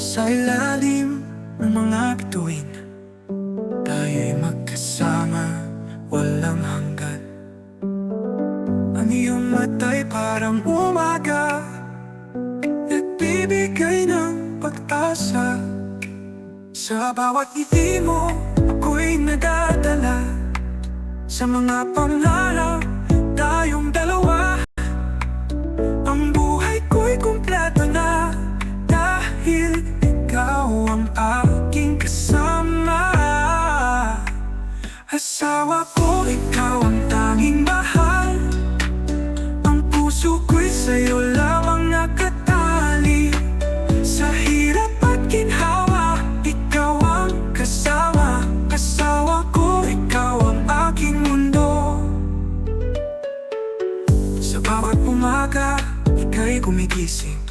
Sa ilalim ng mga bituin, tayo'y magkasama, walang hanggan. Ang iyong mata'y parang umaga, nagbibigay ng pag-asa. Sa bawat ngiti mo, ako'y nadadala sa mga pangarap, tayong dalawa. Ang buhay ko'y kumpleto na dahil ikaw ang aking kasama. Asawa ko, ikaw ang tanging mahal. Ang puso ko'y sa'yo lamang nakatali. Sa hirap at ginhawa, ikaw ang kasama. Asawa ko, ikaw ang aking mundo. Sa bawat umaga, ika'y gumigising.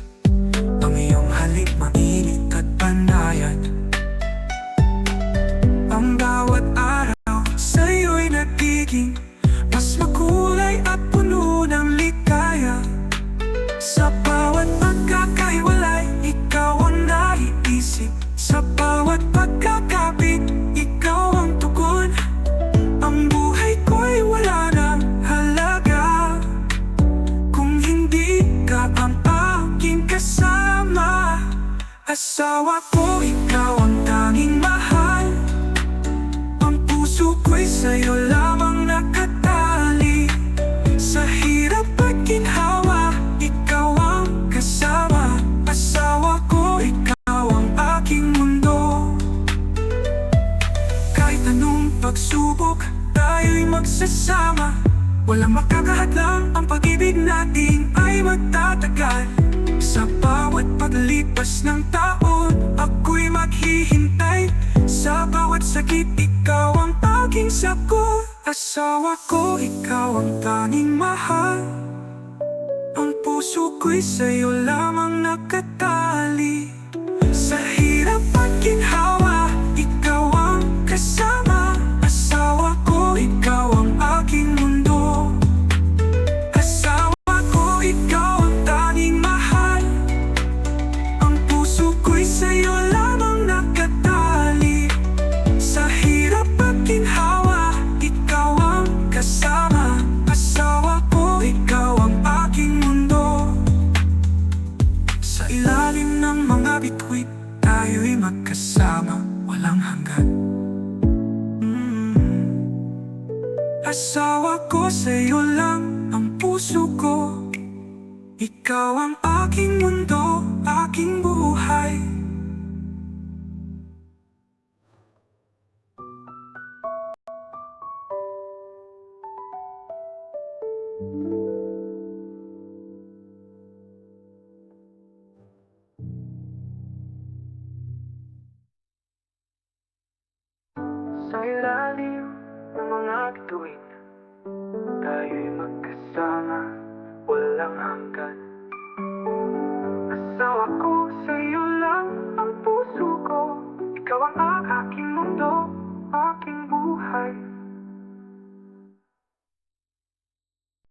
Ang iyong halik mainit at panayad. Ang bawat araw sa'yo'y nagiging mas makulay at puno ng ligaya. Sa bawat pagkakaiwalay, ikaw ang naiisip. Sa bawat pagkakapit, ikaw ang tugon. Ang buhay ko'y wala ng halaga kung hindi ka ang aking kasama. Asawa ko, ikaw ang tanging mahal. Ang puso ko'y sa'yo lamang nakatali. Sa hirap at ginhawa, ikaw ang kasama. Asawa ko, ikaw ang aking mundo. Kahit anong pagsubok, tayo'y magsasama. Walang makakahadlang, ang pag-ibig natin ay magtatagal. Sa bawat paglipas ng taon, ako'y maghihintay. Sa bawat sakit, ikaw ang aking sagot. Asawa ko, ikaw ang tanging mahal. Ang puso ko'y sa'yo lamang nakatali. Sa hirap at ginhawa, ikaw ang kasama. Asawa ko, ikaw ang aking mundo. Asawa ko, ikaw ang tanging mahal. Ang puso ko'y sa'yo lamang nakatali. Sa hirap at ginhawa, ikaw ang kasama. Asawa ko, ikaw ang aking mundo. Sa ilalim ng mga bituin, tayo'y magkasama, walang hanggan. Asawa ko, sa'yo lang ang puso ko. Ikaw ang aking mundo, aking buhay. Sa ilalim ng mga bituin, tayo'y magkasama, walang hanggan.